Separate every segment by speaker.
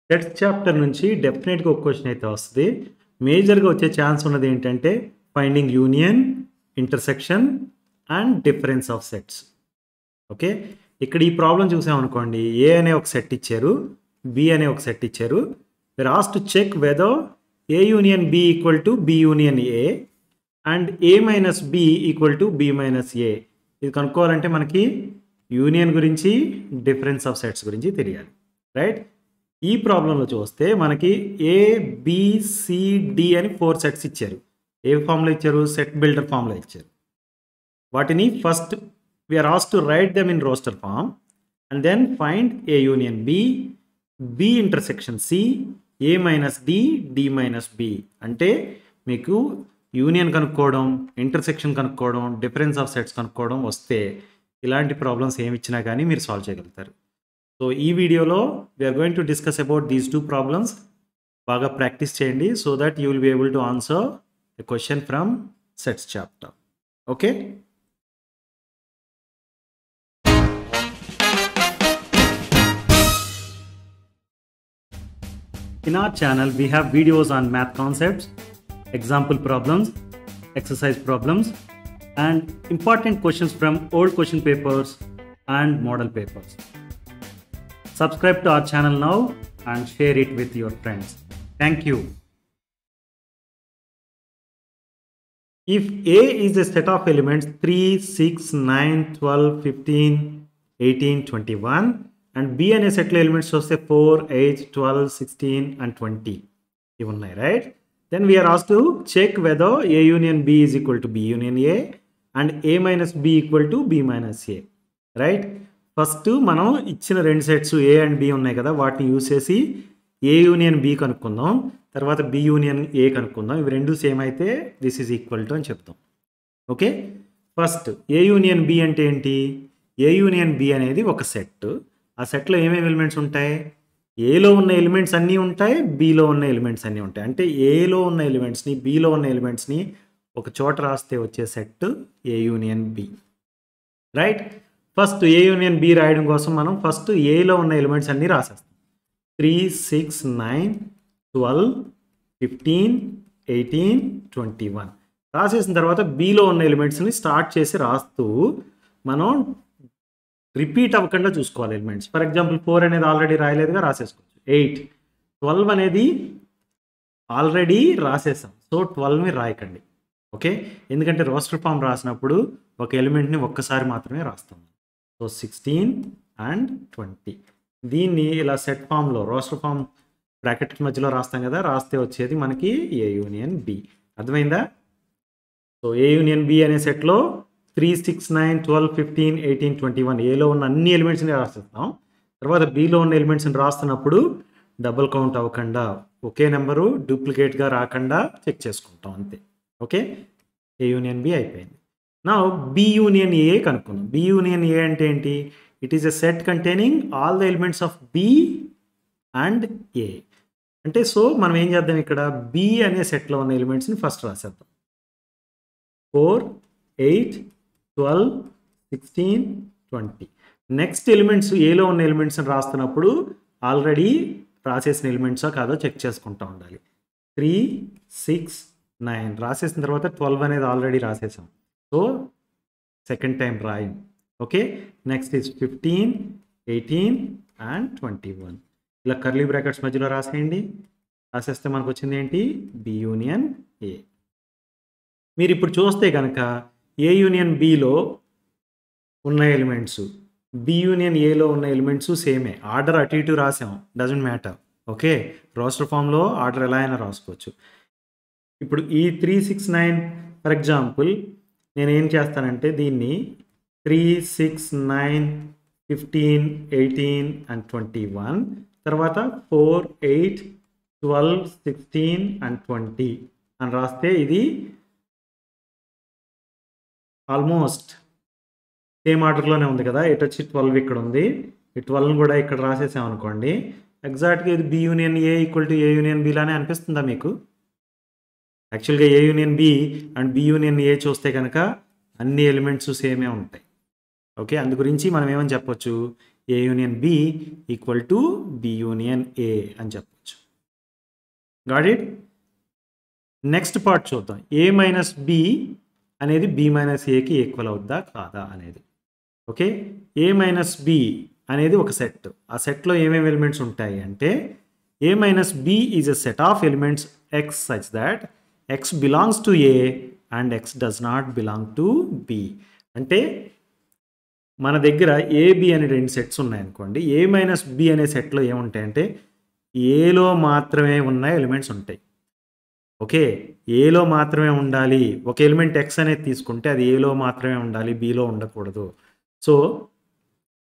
Speaker 1: Sets chapter నుంచి డెఫినెట్గా ఒక క్వశ్చన్ అయితే వస్తుంది. మేజర్గా వచ్చే ఛాన్స్ ఉన్నది ఏంటంటే finding union, intersection and difference of sets. Okay, ఇక్కడ ఈ ప్రాబ్లం చూసామనుకోండి, ఏ అనే ఒక సెట్ ఇచ్చారు, బి అనే ఒక సెట్ ఇచ్చారు. We are asked to check whether A union B equal to B union A and A minus B equal to B minus A. ఇది కనుక్కోవాలంటే మనకి యూనియన్ గురించి, డిఫరెన్స్ ఆఫ్ సెట్స్ గురించి తెలియాలి, రైట్? ఈ ప్రాబ్లంలో చూస్తే మనకి ఏ బి సి డి అని 4 సెట్స్ ఇచ్చారు. ఏ ఫామ్లో ఇచ్చారు? సెట్ బిల్డర్ ఫామ్లో ఇచ్చారు. వాటిని first we are asked to write them in roster form and then find A union B, B intersection C, A minus D, D minus B. అంటే మీకు union కనుక్కోవడం, ఇంటర్సెక్షన్ కనుక్కోవడం, డిఫరెన్స్ ఆఫ్ సెట్స్ కనుక్కోవడం వస్తే ఇలాంటి ప్రాబ్లమ్స్ ఏమి ఇచ్చినా కానీ మీరు సాల్వ్ చేయగలుగుతారు. సో ఈ వీడియోలో we are going to discuss about these 2 problems. బాగా ప్రాక్టీస్ చేయండి so that you will be able to answer a question from sets chapter. Okay, in our channel we have videos on math concepts, example problems, exercise problems and important questions from old question papers and model papers. Subscribe to our channel now and share it with your friends. Thank you. If A is a set of elements 3, 6, 9, 12, 15, 18, 21 and B అనే సెట్లో elements వస్తే 4, 8, 12, 16 and 20 ఇవి ఉన్నాయి, right? Then we are asked to check whether A union B is equal to B union A and A minus B equal to B minus A, right? First మనం ఇచ్చిన 2 sets A and B ఉన్నాయి కదా, వాటిని use చేసి ఏ union B కనుక్కుందాం, తర్వాత B union ఏ కనుక్కుందాం. ఇవి రెండు సేమ్ అయితే దిస్ ఈజ్ ఈక్వల్ టు అని చెప్తాం. ఓకే, ఫస్ట్ ఏ యూనియన్ బి అంటే ఏంటి? ఏ యూనియన్ బి అనేది ఒక సెట్. ఆ సెట్లో ఏమేమి ఎలిమెంట్స్ ఉంటాయి? ఏలో ఉన్న ఎలిమెంట్స్ అన్నీ ఉంటాయి, బిలో ఉన్న ఎలిమెంట్స్ అన్నీ ఉంటాయి. అంటే ఏలో ఉన్న ఎలిమెంట్స్ని, బిలో ఉన్న ఎలిమెంట్స్ని ఒక చోట రాస్తే వచ్చే సెట్ ఏ యూనియన్ బి, రైట్? ఫస్ట్ ఏ యూనియన్ బి రాయడం కోసం మనం ఫస్ట్ ఏలో ఉన్న ఎలిమెంట్స్ అన్నీ రాసేస్తాం. 3, 6, 9, 12, 15, 18, 21 రాసేసిన తర్వాత బిలో ఉన్న ఎలిమెంట్స్ని స్టార్ట్ చేసి రాస్తూ మనం రిపీట్ అవ్వకుండా చూసుకోవాలి ఎలిమెంట్స్. ఫర్ ఎగ్జాంపుల్ 4 అనేది ఆల్రెడీ రాయలేదుగా, రాసేసుకోవచ్చు. 8, 12 అనేది ఆల్రెడీ రాసేసాం, సో 12ని రాయకండి. ఓకే, ఎందుకంటే రోస్టర్ ఫామ్ రాసినప్పుడు ఒక ఎలిమెంట్ని ఒక్కసారి మాత్రమే రాస్తాం. సో 16 అండ్ 20 దీన్ని ఇలా సెట్ ఫామ్లో, రోస్టర్ ఫామ్ బ్రాకెట్ మధ్యలో రాస్తాం కదా, రాస్తే వచ్చేది మనకి ఏ యూనియన్ బి. అర్థమైందా? సో ఏ యూనియన్ బి అనే సెట్లో 3, 6, 9, 12, 15, 18, 21 ఏలో ఉన్న అన్ని ఎలిమెంట్స్ని రాసేస్తాం. తర్వాత బిలో ఉన్న ఎలిమెంట్స్ని రాస్తున్నప్పుడు డబుల్ కౌంట్ అవ్వకుండా, ఒకే నెంబరు డూప్లికేట్గా రాకుండా చెక్ చేసుకుంటాం, అంతే. ఓకే, ఏ యూనియన్ బి అయిపోయింది. నా బి యూనియన్ ఏ కనుక్కుందాం. బి యూనియన్ ఏ అంటే ఏంటి? It is a set containing all the elements of B and A. అంటే సో మనం ఏం చేద్దాం, ఇక్కడ బి అనే సెట్లో ఉన్న ఎలిమెంట్స్ని ఫస్ట్ రాసేద్దాం. 4, 8, 12, 16, 20 నెక్స్ట్ ఎలిమెంట్స్ ఏలో ఉన్న ఎలిమెంట్స్ని రాస్తున్నప్పుడు ఆల్రెడీ రాసేసిన ఎలిమెంట్సో కాదో చెక్ చేసుకుంటూ ఉండాలి. 3, 6, 9 రాసేసిన తర్వాత 12 అనేది ఆల్రెడీ రాసేసాం, సో సెకండ్ టైం రాయం. ఓకే, నెక్స్ట్ ఈజ్ 15, 18 అండ్ 21 ఇలా కర్లీ బ్రాకెట్స్ మధ్యలో రాసేయండి. రాసేస్తే మనకు వచ్చింది ఏంటి? బి యూనియన్ ఏ. మీరు ఇప్పుడు చూస్తే కనుక ఏ యూనియన్ బిలో ఉన్న ఎలిమెంట్స్, బి యూనియన్ ఏలో ఉన్న ఎలిమెంట్స్ సేమే. ఆర్డర్ అటు ఇటు రాసాం, డజంట్ మ్యాటర్. ఓకే, రోస్టర్ ఫామ్లో ఆర్డర్ ఎలా అయినా రాసుకోవచ్చు. ఇప్పుడు ఈ 3, 6, 9 ఫర్ ఎగ్జాంపుల్ నేను ఏం చేస్తానంటే దీన్ని 3, 6, 9, 15, 18 అండ్ 21 తర్వాత 4, 8, 12, 16 అండ్ 20 అని రాస్తే ఇది ఆల్మోస్ట్ సేమ్ ఆర్డర్లోనే ఉంది కదా. ఇటు వచ్చి 12 ఇక్కడ ఉంది, ఈ 12ని కూడా ఇక్కడ రాసేసాం అనుకోండి, ఎగ్జాక్ట్గా ఇది B union A equal to A union బిలానే అనిపిస్తుందా మీకు? యాక్చువల్గా A union B and B union A చూస్తే కనుక అన్ని ఎలిమెంట్స్ సేమే ఉంటాయి. ఓకే, అందు గురించి మనం ఏమని చెప్పొచ్చు, A union B equal to B union A అని చెప్పచ్చు. Got it? నెక్స్ట్ పార్ట్ చూద్దాం. ఏ మైనస్ బి అనేది బి మైనస్ ఏకి ఈక్వల్ అవుద్దా కాదా అనేది. ఓకే, ఏ మైనస్ బి అనేది ఒక సెట్. ఆ సెట్లో ఏమేమి ఎలిమెంట్స్ ఉంటాయి అంటే A minus B is a set of elements X such that X belongs to A and X does not belong to B. అంటే మన దగ్గర ఏబి అనే రెండు సెట్స్ ఉన్నాయనుకోండి. ఏ మైనస్ బి అనే సెట్లో ఏముంటాయంటే ఏలో మాత్రమే ఉన్న ఎలిమెంట్స్ ఉంటాయి. ఓకే, ఏలో మాత్రమే ఉండాలి. ఒక ఎలిమెంట్ ఎక్స్ అనేది తీసుకుంటే అది ఏలో మాత్రమే ఉండాలి, బిలో ఉండకూడదు. సో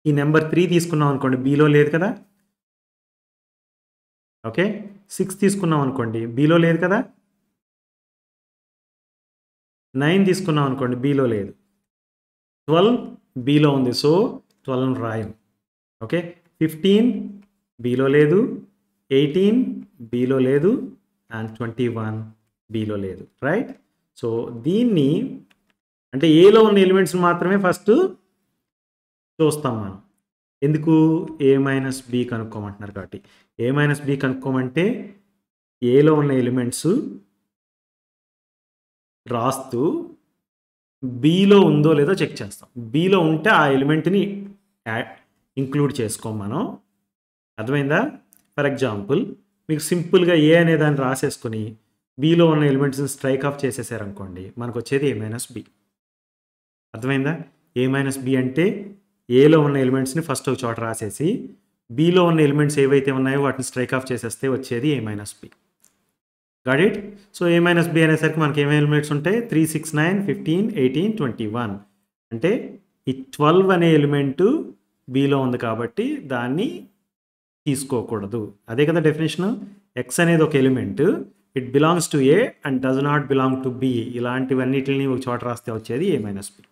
Speaker 1: ఈ నెంబర్ 3 తీసుకున్నాం అనుకోండి, బిలో లేదు కదా. ఓకే, 6 తీసుకున్నాం అనుకోండి, బిలో లేదు కదా. 9 తీసుకున్నాం అనుకోండి, బిలో లేదు. 12 బిలో ఉంది, సో 12 రాయం. ఓకే, 15 బిలో లేదు, 18 బిలో లేదు అండ్ 21 బిలో లేదు. రైట్? సో దీన్ని అంటే ఏలో ఉన్న ఎలిమెంట్స్ మాత్రమే ఫస్ట్ చూస్తాం మనం. ఎందుకు? ఏ మైనస్ బి కనుక్కోమంటున్నారు కాబట్టి. ఏ మైనస్ బి కనుక్కోమంటే ఏలో ఉన్న ఎలిమెంట్స్ రాస్తూ బిలో ఉందో లేదో చెక్ చేస్తాం. బిలో ఉంటే ఆ ఎలిమెంట్ని ఇంక్లూడ్ చేసుకోం మనం. అర్థమైందా? ఫర్ ఎగ్జాంపుల్ మీకు సింపుల్గా ఏ అనే దాన్ని రాసేసుకొని బిలో ఉన్న ఎలిమెంట్స్ని స్ట్రైక్ ఆఫ్ చేసేసారనుకోండి, మనకు వచ్చేది ఏ మైనస్ బి. అర్థమైందా? ఏ మైనస్ బి అంటే ఏలో ఉన్న ఎలిమెంట్స్ని ఫస్ట్ ఒక చోట రాసేసి బిలో ఉన్న ఎలిమెంట్స్ ఏవైతే ఉన్నాయో వాటిని స్ట్రైక్ ఆఫ్ చేసేస్తే వచ్చేది A minus B. Got it? So A minus B అనేసరికి మనకి ఏమేమి ఎలిమెంట్స్ ఉంటాయి? 3, 6, 9, 15, 18, 21. అంటే ఈ 12 అనే ఎలిమెంటు బిలో ఉంది కాబట్టి దాన్ని తీసుకోకూడదు. అదే కదా డెఫినేషన్. ఎక్స్ అనేది ఒక element, it belongs to A and does not belong to B. ఇలాంటివన్నిటిని ఒక చోట రాస్తే వచ్చేది ఏ మైనస్ బి.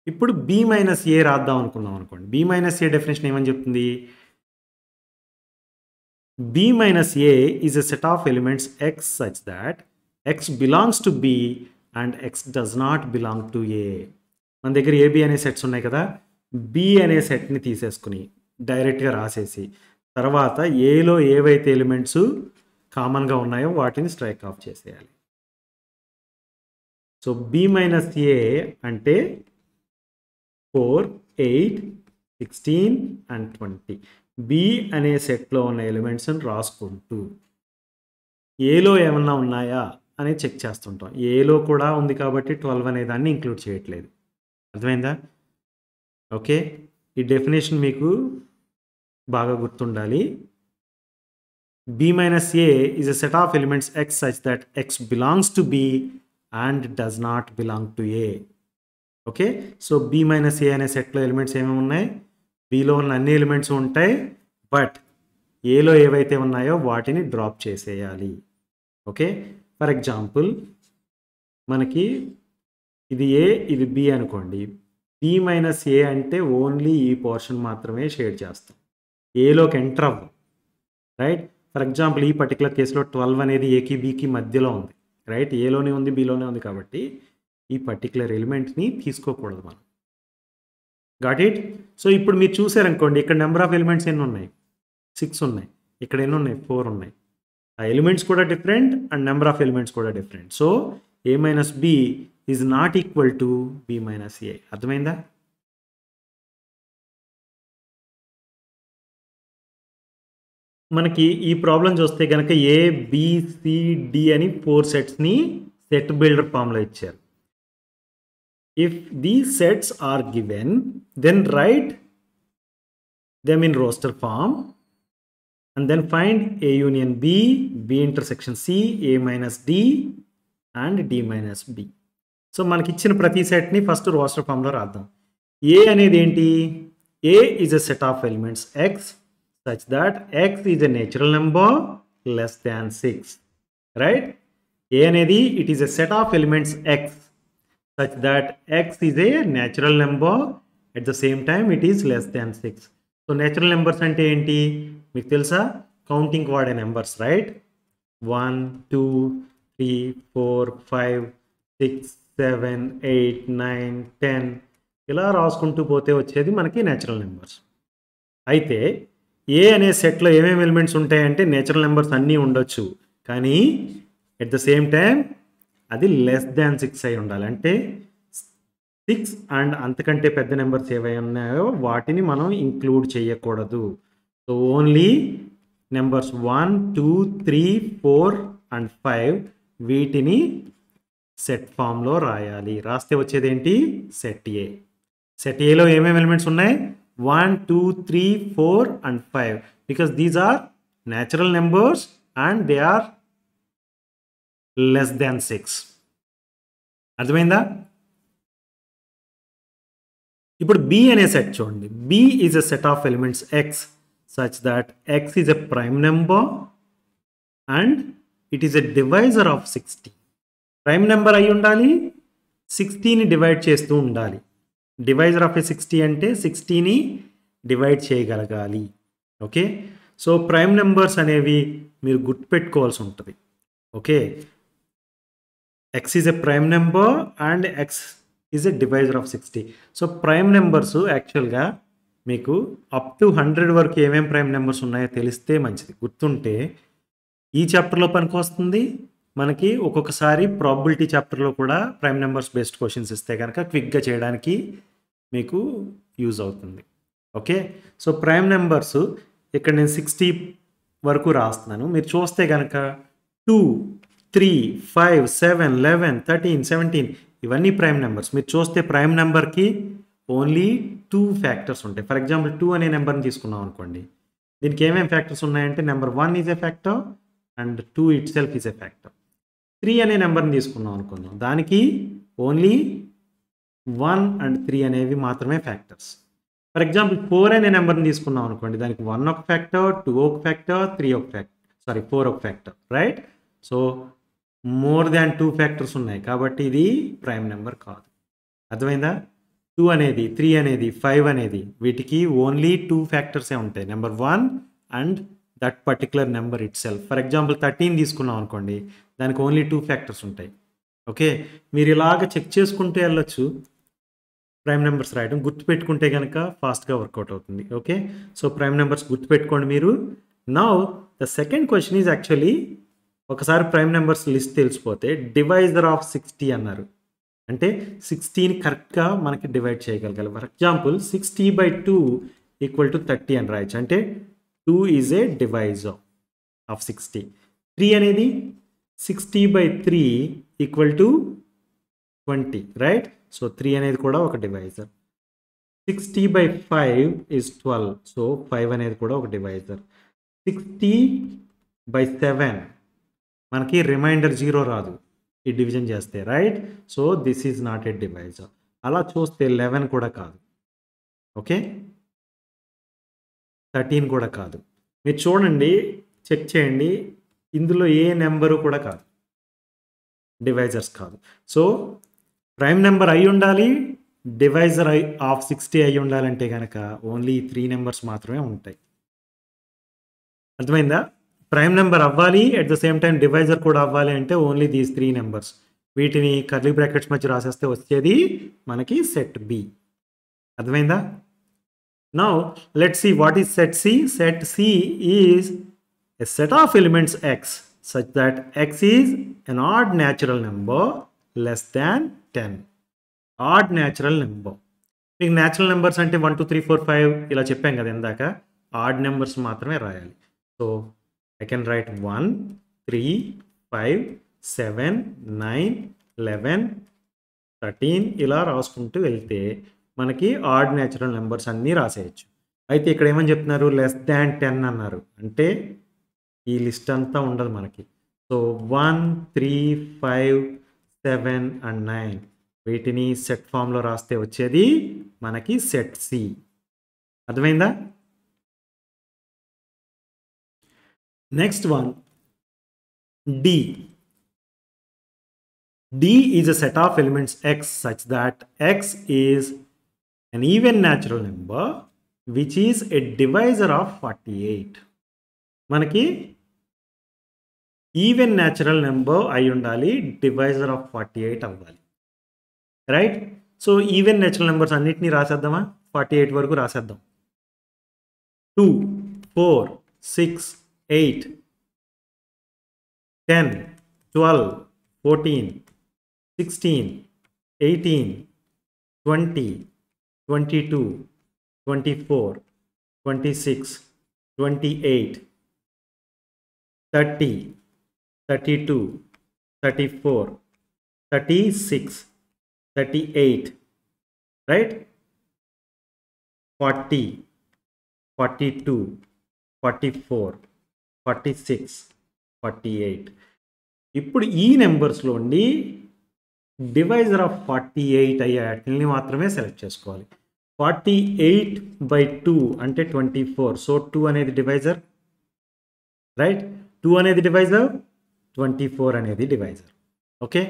Speaker 1: ఇప్పుడు బి మైనస్ ఏ రాద్దాం అనుకున్నాం అనుకోండి. బి మైనస్ ఏ డెఫినేషన్ ఏమని చెప్తుంది? B minus A is a set of elements X such that X belongs to B and X does not belong to A. మన దగ్గర AB అనే sets ఉన్నాయి కదా, బి అనే సెట్ని తీసేసుకుని డైరెక్ట్గా రాసేసి తర్వాత ఏలో ఏవైతే ఎలిమెంట్స్ కామన్గా ఉన్నాయో వాటిని స్ట్రైక్ ఆఫ్ చేసేయాలి. సో బి మైనస్ ఏ అంటే 4, 8, 16 అండ్ 20. బి అనే సెట్లో ఉన్న ఎలిమెంట్స్ని రాసుకుంటూ ఏలో ఏమన్నా ఉన్నాయా అని చెక్ చేస్తుంటాం. ఏలో కూడా ఉంది కాబట్టి 12 అనే దాన్ని ఇంక్లూడ్ చేయట్లేదు. అర్థమైందా? ఓకే, ఈ డెఫినేషన్ మీకు బాగా గుర్తుండాలి. B minus A is a set of elements X such that X belongs to B and does not belong to A. Okay, so B minus A అనే సెట్లో ఎలిమెంట్స్ ఏమేమి ఉన్నాయి? బిలో ఉన్న అన్ని ఎలిమెంట్స్ ఉంటాయి, బట్ ఏలో ఏవైతే ఉన్నాయో వాటిని డ్రాప్ చేసేయాలి. ఓకే, ఫర్ ఎగ్జాంపుల్ మనకి ఇది ఏ ఇది బి అనుకోండి. బి మైనస్ ఏ అంటే ఓన్లీ ఈ పోర్షన్ మాత్రమే షేడ్ చేస్తాం, ఏలోకి ఎంటర్ అవ్వం. రైట్? ఫర్ ఎగ్జాంపుల్ ఈ పర్టికులర్ కేసులో 12 అనేది ఏకి బికి మధ్యలో ఉంది. రైట్? ఏలోనే ఉంది, బిలోనే ఉంది కాబట్టి ఈ పర్టికులర్ ఎలిమెంట్ని తీసుకోకూడదు మనం. Got it? సో ఇప్పుడు మీరు చూసారనుకోండి, ఇక్కడ నెంబర్ ఆఫ్ ఎలిమెంట్స్ ఎన్ని ఉన్నాయి? 6 ఉన్నాయి. ఇక్కడ ఎన్ని ఉన్నాయి? 4 ఉన్నాయి. ఆ ఎలిమెంట్స్ కూడా different and number of elements కూడా different. So A minus B is not equal to B minus A. అర్థమైందా? మనకి ఈ ప్రాబ్లం చూస్తే కనుక ఏ బి సి డి అని 4 సెట్స్ని సెట్ బిల్డర్ ఫామ్లో ఇచ్చారు. If these sets are given, then write them in roster form and then find A union B, B intersection C, A minus D and D minus B. So మనకి ఇచ్చిన ప్రతి సెట్ని first roster ఫామ్లో రాద్దాం. A అనేది ఏంటి? A is a set of elements X such that X is a natural number less than 6. Right? A అనేది it is a set of elements X such that x is a natural number at the same time it is less than 6. So natural numbers ante enti meeku telusa? Counting vaade numbers, right? 1 2 3 4 5 6 7 8 9 10 ila raaskuntu pothe vachedi manaki natural numbers. అయితే ఏ అనే సెట్లో ఏమేమి elements ఉంటాయంటే natural numbers అన్నీ ఉండొచ్చు, కానీ at the same time అది less than 6 అయి ఉండాలి. అంటే 6 అండ్ అంతకంటే పెద్ద నెంబర్స్ ఏవై ఉన్నాయో వాటిని మనం ఇంక్లూడ్ చేయకూడదు. సో ఓన్లీ నెంబర్స్ 1, 2, 3, 4 అండ్ 5 వీటిని సెట్ ఫామ్లో రాయాలి. రాస్తే వచ్చేది ఏంటి? సెట్ ఏ. సెట్ ఏలో ఏమేమి ఎలిమెంట్స్ ఉన్నాయి? 1, 2, 3, 4 and 5 because these are natural numbers and they are less than 6. అర్థమైందా? ఇప్పుడు B అనే సెట్ చూడండి. B is a set of elements X such that X is a prime number and it is a divisor of 60. Prime number అయి ఉండాలి, 60ని divide చేస్తూ ఉండాలి. Divisor of ఏ 60 అంటే 60ని divide చేయగలగాలి. ఓకే, సో ప్రైమ్ నెంబర్స్ అనేవి మీరు గుర్తుపెట్టుకోవాల్సి ఉంటుంది. Okay, X is a prime number and X is a divisor of 60. So prime numbers యాక్చువల్గా మీకు అప్ టు 100 వరకు ఏమేమి ప్రైమ్ నెంబర్స్ ఉన్నాయో తెలిస్తే మంచిది. గుర్తుంటే ఈ చాప్టర్లో పనికి వస్తుంది. మనకి ఒక్కొక్కసారి ప్రాబిలిటీ చాప్టర్లో కూడా ప్రైమ్ నెంబర్స్ బేస్డ్ క్వశ్చన్స్ ఇస్తే కనుక క్విక్గా చేయడానికి మీకు యూజ్ అవుతుంది. ఓకే, సో ప్రైమ్ నెంబర్స్ ఇక్కడ నేను 60 వరకు రాస్తున్నాను. మీరు చూస్తే కనుక 2, 3, 5, 7, 11, 13, 17 ఇవన్నీ ప్రైమ్ నెంబర్స్. మీరు చూస్తే ప్రైమ్ నెంబర్కి ఓన్లీ 2 ఫ్యాక్టర్స్ ఉంటాయి. ఫర్ ఎగ్జాంపుల్ 2 అనే నెంబర్ని తీసుకున్నాం అనుకోండి, దీనికి ఏమేమి ఫ్యాక్టర్స్ ఉన్నాయంటే number 1 is a factor and 2 it self is a factor. 3 అనే నెంబర్ని తీసుకున్నాం అనుకుందాం, దానికి ఓన్లీ 1 అండ్ 3 అనేవి మాత్రమే ఫ్యాక్టర్స్. ఫర్ ఎగ్జాంపుల్ 4 అనే నెంబర్ని తీసుకున్నాం అనుకోండి, దానికి 1 ఒక ఫ్యాక్టర్, 2 ఒక ఫ్యాక్టర్, 3 ఒక ఫ్యాక్టర్, 4 ఒక factor, right? So more than 2 factors ఉన్నాయి కాబట్టి ఇది ప్రైమ్ నెంబర్ కాదు. అర్థమైందా? 2 అనేది, 3 అనేది, 5 అనేది వీటికి ఓన్లీ 2 ఫ్యాక్టర్సే ఉంటాయి, number 1 and that particular number it self. For example 13 తీసుకున్నాం అనుకోండి, దానికి ఓన్లీ 2 ఫ్యాక్టర్స్ ఉంటాయి. ఓకే, మీరు ఇలాగ చెక్ చేసుకుంటూ వెళ్ళొచ్చు ప్రైమ్ నెంబర్స్ రాయడం. గుర్తుపెట్టుకుంటే కనుక ఫాస్ట్గా వర్కౌట్ అవుతుంది. ఓకే, సో ప్రైమ్ నెంబర్స్ గుర్తుపెట్టుకోండి మీరు. Now the second question is actually, ఒకసారి ప్రైమ్ నెంబర్స్ లిస్ట్ తెలిసిపోతే డివైజర్ ఆఫ్ 60 అన్నారు, అంటే 60ని కరెక్ట్గా మనకి డివైడ్ చేయగలగాలి. ఫర్ ఎగ్జాంపుల్ 60/2 = 30 అని రాయొచ్చు. అంటే 2 ఈజ్ ఏ డివైజర్ ఆఫ్ 60. 3 అనేది 60/3 = 20, రైట్? సో 3 అనేది కూడా ఒక డివైజర్. 60/5 is 12, సో 5 అనేది కూడా ఒక డివైజర్. 60/7 మనకి రిమైండర్ 0 రాదు ఈ డివిజన్ చేస్తే, right? So this is not a divisor. అలా చూస్తే 11 కూడా కాదు. ఓకే, 13 కూడా కాదు. మీరు చూడండి, చెక్ చేయండి, ఇందులో ఏ నెంబరు కూడా కాదు, డివైజర్స్ కాదు. సో ప్రైమ్ నెంబర్ అయి ఉండాలి, డివైజర్ ఆఫ్ 60 అయి ఉండాలంటే కనుక ఓన్లీ 3 నెంబర్స్ మాత్రమే ఉంటాయి. అర్థమైందా? ప్రైమ్ నెంబర్ అవ్వాలి, at the same time divisor కూడా అవ్వాలి అంటే ఓన్లీ దీస్ 3 నెంబర్స్. వీటిని కర్లీ బ్రాకెట్స్ మధ్య రాసేస్తే వచ్చేది మనకి సెట్ బి. అర్థమైందా? Now let's see what is set C. Set C is a set of elements x such that x is an odd natural number less than 10. Odd natural number. మీకు natural numbers అంటే 1, 2, 3, 4, 5 ఇలా చెప్పాం కదా ఇందాక. Odd numbers మాత్రమే రాయాలి. So I can write 1, 3, 5, 7, 9, 11, 13 ఇలా రాసుకుంటూ వెళ్తే మనకి ఆడ్ న్యాచురల్ నెంబర్స్ అన్నీ రాసేయచ్చు. అయితే ఇక్కడ ఏమని చెప్తున్నారు? లెస్ దాన్ 10 అన్నారు. అంటే ఈ లిస్ట్ అంతా ఉండదు మనకి. సో 1, 3, 5, 7 and 9 వీటిని సెట్ ఫామ్లో రాస్తే వచ్చేది మనకి సెట్ సి. అర్థమైందా? Next one D. D is a set of elements x such that x is an even natural number which is a divisor of 48. మనకి ఈవెన్ న్యాచురల్ నెంబర్ అయి ఉండాలి, divisor of 48 అవ్వాలి, right? So even natural numbers అన్నిటినీ రాసేద్దామా? 48 వరకు రాసేద్దాం. 2, 4, 6, 8, 10, 12, 14, 16, 18, 20, 22, 24, 26, 28, 30, 32, 34, 36, 38, right? 40, 42, 44, 46, 48. ఇప్పుడు ఈ నెంబర్స్లోండి divisor of 48 అయ్యే వాటిని మాత్రమే సెలెక్ట్ చేసుకోవాలి. 48/2 అంటే 24. సో 2 అనేది డివైజర్, రైట్? 2 అనేది డివైజర్, 24 అనేది డివైజర్. ఓకే,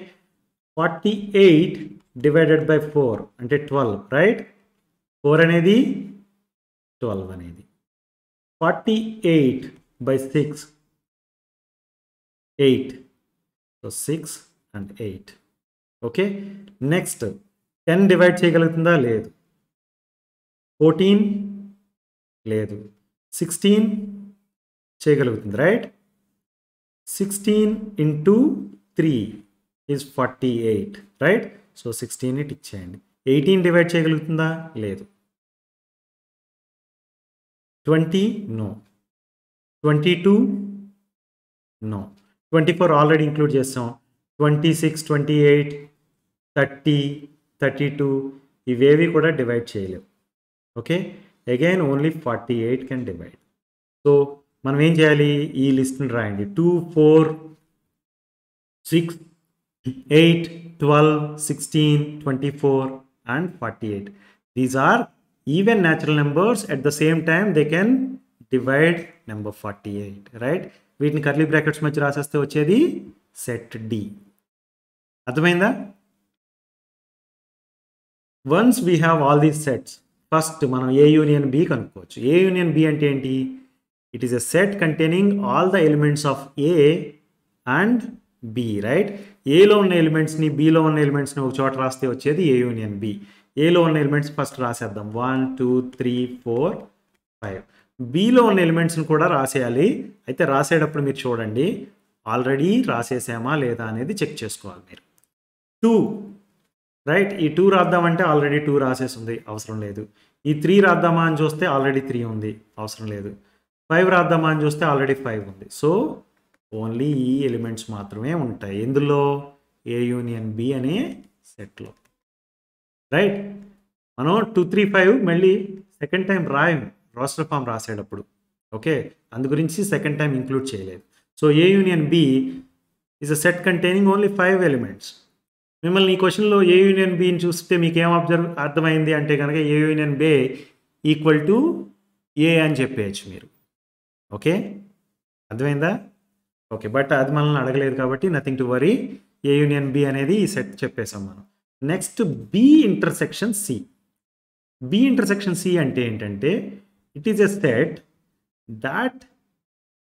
Speaker 1: 48 డివైడెడ్ బై 4 అంటే 12, రైట్? 4 అనేది 12 అనేది. 48/6 8. So 6 and 8. Okay, next 10 divide చేయగలుగుతుందా? లేదు. 14 లేదు. 16 చేయగలుగుతుంది, right? 16 into 3 is 48, right? So 16 tick చేయండి. 18 డివైడ్ చేయగలుగుతుందా? లేదు. 20 నో. 22 నో. 24 ఆల్రెడీ ఇంక్లూడ్ చేస్తాం. 26, 28, 30, 32 ఇవేవి కూడా డివైడ్ చేయలేవు. Okay, again only 48 can divide. So మనం ఏం చేయాలి? ఈ లిస్ట్ని రాయండి. 2, 4, 6, 8, 12, 16, 24 and 48. These are even natural numbers. At the same time they can divide number 48, right? వీటిని కర్లీ బ్రాకెట్స్ మధ్య రాసేస్తే వచ్చేది సెట్ డి. అర్థమైందా? Once we have all these sets, first మనం ఏ యూనియన్ బి కనుక్కోవచ్చు. ఏ యూనియన్ బి అంటే ఏంటి? It is a set containing all the elements of A and B, right? ఏలో ఉన్న ఎలిమెంట్స్ని, బిలో ఉన్న ఎలిమెంట్స్ని ఒక చోట రాస్తే వచ్చేది ఏ యూనియన్ బి. ఏలో ఉన్న ఎలిమెంట్స్ ఫస్ట్ రాసేద్దాం. 1, 2, 3, 4, 5. బిలో ఉన్న ఎలిమెంట్స్ని కూడా రాసేయాలి. అయితే రాసేటప్పుడు మీరు చూడండి, ఆల్రెడీ రాసేసామా లేదా అనేది చెక్ చేసుకోవాలి మీరు. 2, రైట్? ఈ 2 రాద్దామంటే ఆల్రెడీ 2 రాసేసింది, అవసరం లేదు. ఈ 3 రాద్దామా అని చూస్తే ఆల్రెడీ 3 ఉంది, అవసరం లేదు. 5 రాద్దామా అని చూస్తే ఆల్రెడీ 5 ఉంది. సో ఓన్లీ ఈ ఎలిమెంట్స్ మాత్రమే ఉంటాయి ఎందులో? ఏ యూనియన్ బి అనే సెట్లో, రైట్? మనం 2, 3, 5 మళ్ళీ సెకండ్ టైం రాయము రోస్టర్ ఫామ్ రాసేటప్పుడు. ఓకే, అందు గురించి సెకండ్ టైం ఇంక్లూడ్ చేయలేదు. So A union B is a set containing only 5 elements. మిమ్మల్ని ఈ క్వశ్చన్లో ఏ యూనియన్ బిని చూస్తే మీకు ఏం అర్థమైంది అంటే కనుక ఏ యూనియన్ బి ఈక్వల్ టు ఏ అని చెప్పేయచ్చు మీరు. ఓకే, అర్థమైందా? ఓకే, బట్ అది మనల్ని అడగలేదు కాబట్టి nothing to worry. A union B అనేది ఈ సెట్ చెప్పేసాం మనం. Next B intersection C. B intersection C అంటే ఏంటంటే it is a set that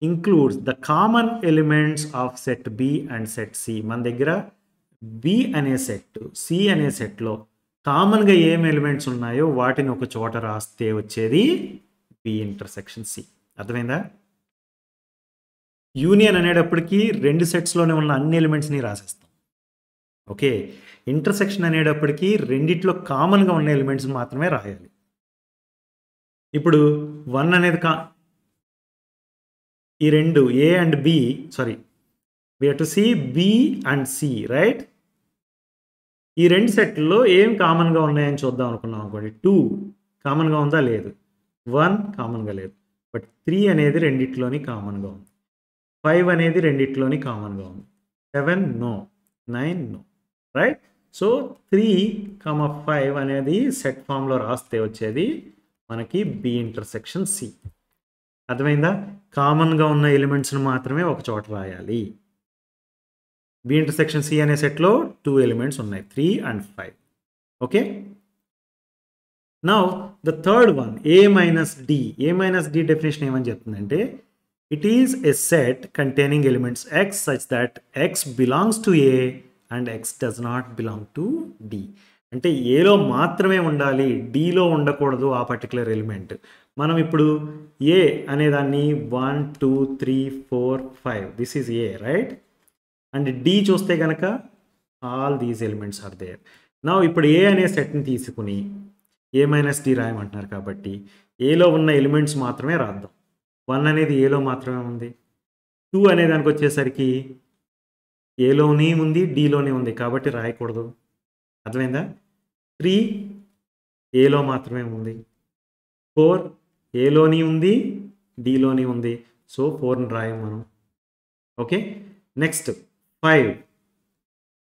Speaker 1: includes the common elements of set B and set C. మన దగ్గర బి అనే సెట్, సి అనే సెట్లో కామన్గా ఏం ఎలిమెంట్స్ ఉన్నాయో వాటిని ఒక చోట రాస్తే వచ్చేది బి ఇంటర్సెక్షన్ సి. అర్థమైందా? యూనియన్ అనేటప్పటికీ 2 సెట్స్లోనే ఉన్న అన్ని ఎలిమెంట్స్ని రాసేస్తాం. ఓకే, ఇంటర్సెక్షన్ అనేటప్పటికీ రెండిట్లో కామన్గా ఉన్న ఎలిమెంట్స్ మాత్రమే రాయాలి. ఇప్పుడు 1 అనేది ఈ రెండు A and B, sorry we have to see B and C, right? ఈ 2 సెట్లలో ఏం కామన్గా ఉన్నాయని చూద్దాం అనుకున్నాం అనుకోండి. 2 కామన్గా ఉందా? లేదు. 1 కామన్గా లేదు. బట్ 3 అనేది రెండిట్లోని కామన్గా ఉంది. 5 అనేది రెండిట్లోని కామన్గా ఉంది. 7 నో. 9 no, right? సో 3, 5 అనేది సెట్ ఫామ్లో రాస్తే వచ్చేది మనకి బి ఇంటర్సెక్షన్ సి. అర్థమైందా? కామన్గా ఉన్న ఎలిమెంట్స్ని మాత్రమే ఒక చోట రాయాలి. బి ఇంటర్సెక్షన్ సి అనే సెట్లో 2 ఎలిమెంట్స్ ఉన్నాయి, 3 and 5. Okay, now the third one, A minus D. A minus D definition ఏమని చెప్తుందంటే it is a set containing elements X such that X belongs to A and X does not belong to D. అంటే ఏలో మాత్రమే ఉండాలి, డిలో ఉండకూడదు ఆ particular element. మనం ఇప్పుడు ఏ అనేదాన్ని 1 2 3 4 5 this is A right. And D చూస్తే కనుక all these elements are there. నా ఇప్పుడు ఏ అనే సెట్ని తీసుకుని ఏ మైనస్ డి రాయమంటున్నారు కాబట్టి ఏలో ఉన్న ఎలిమెంట్స్ మాత్రమే రాద్దాం. 1 అనేది ఏలో మాత్రమే ఉంది. 2 అనే దానికి వచ్చేసరికి ఏలోని ఉంది, డిలోని ఉంది కాబట్టి రాయకూడదు. అర్థమైందా? 3 ఏలో మాత్రమే ఉంది. 4 ఏలోని ఉంది, డిలోని ఉంది. సో 4ని రాయం మనం. ఓకే. నెక్స్ట్ 5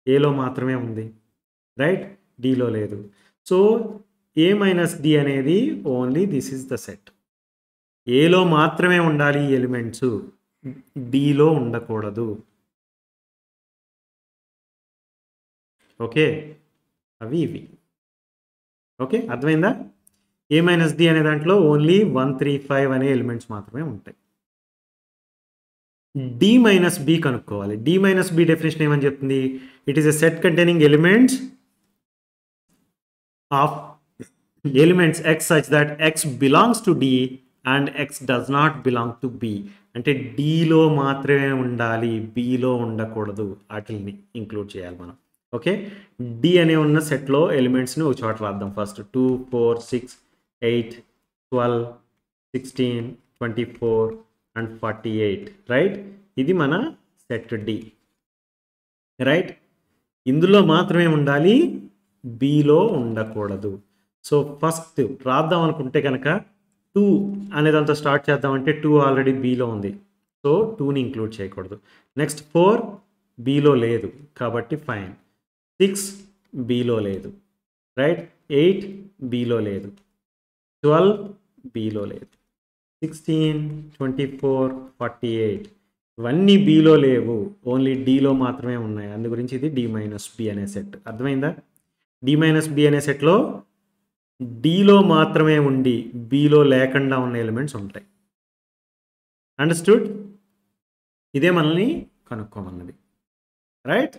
Speaker 1: ఏలో మాత్రమే ఉంది రైట్, డిలో లేదు. సో ఏ మైనస్ డి అనేది only this is the set. ఏలో మాత్రమే ఉండాలి ఈ ఎలిమెంట్స్, డిలో ఉండకూడదు. ఓకే, అవి ఇవి. ఓకే, అర్థమైందా? ఏ మైనస్ డి అనే దాంట్లో ఓన్లీ 1 3 5 అనే ఎలిమెంట్స్ మాత్రమే ఉంటాయి. డి మైనస్ బి కనుక్కోవాలి. డి మైనస్ బి డెఫినేషన్ ఏమని చెప్తుంది? It is a set containing elements of elements x such that x belongs to d and x does not belong to b. అంటే డిలో మాత్రమే ఉండాలి, below ఉండకూడదు. వాటిని ఇంక్లూడ్ చేయాలి మనం. ఓకే, డి అనే ఉన్న సెట్లో ఎలిమెంట్స్ని ఒక చోట రాద్దాం. First 2 4 6 8 12 16 24 and 48 right. ఇది మన సెట్ డి రైట్. ఇందులో మాత్రమే ఉండాలి, బిలో ఉండకూడదు. సో ఫస్ట్ రాద్దాం అనుకుంటే కనుక 2 అనేదంతా స్టార్ట్ చేద్దామంటే 2 ఆల్రెడీ బిలో ఉంది, సో 2ని ఇంక్లూడ్ చేయకూడదు. నెక్స్ట్ 4 బిలో లేదు కాబట్టి ఫైన్. 6 బిలో లేదు రైట్. 8 బిలో లేదు. 12 బిలో లేదు. 16 24 48 ఇవన్నీ బిలో లేవు, ఓన్లీ డిలో మాత్రమే ఉన్నాయి. అందు గురించి ఇది డి మైనస్ బి అనే సెట్. అర్థమైందా? డి మైనస్ బి అనే సెట్లో డిలో మాత్రమే ఉండి బిలో లేకుండా ఉన్న ఎలిమెంట్స్ ఉంటాయి. అండర్స్టూడ్? ఇదే మనల్ని కనుక్కోమన్నది రైట్.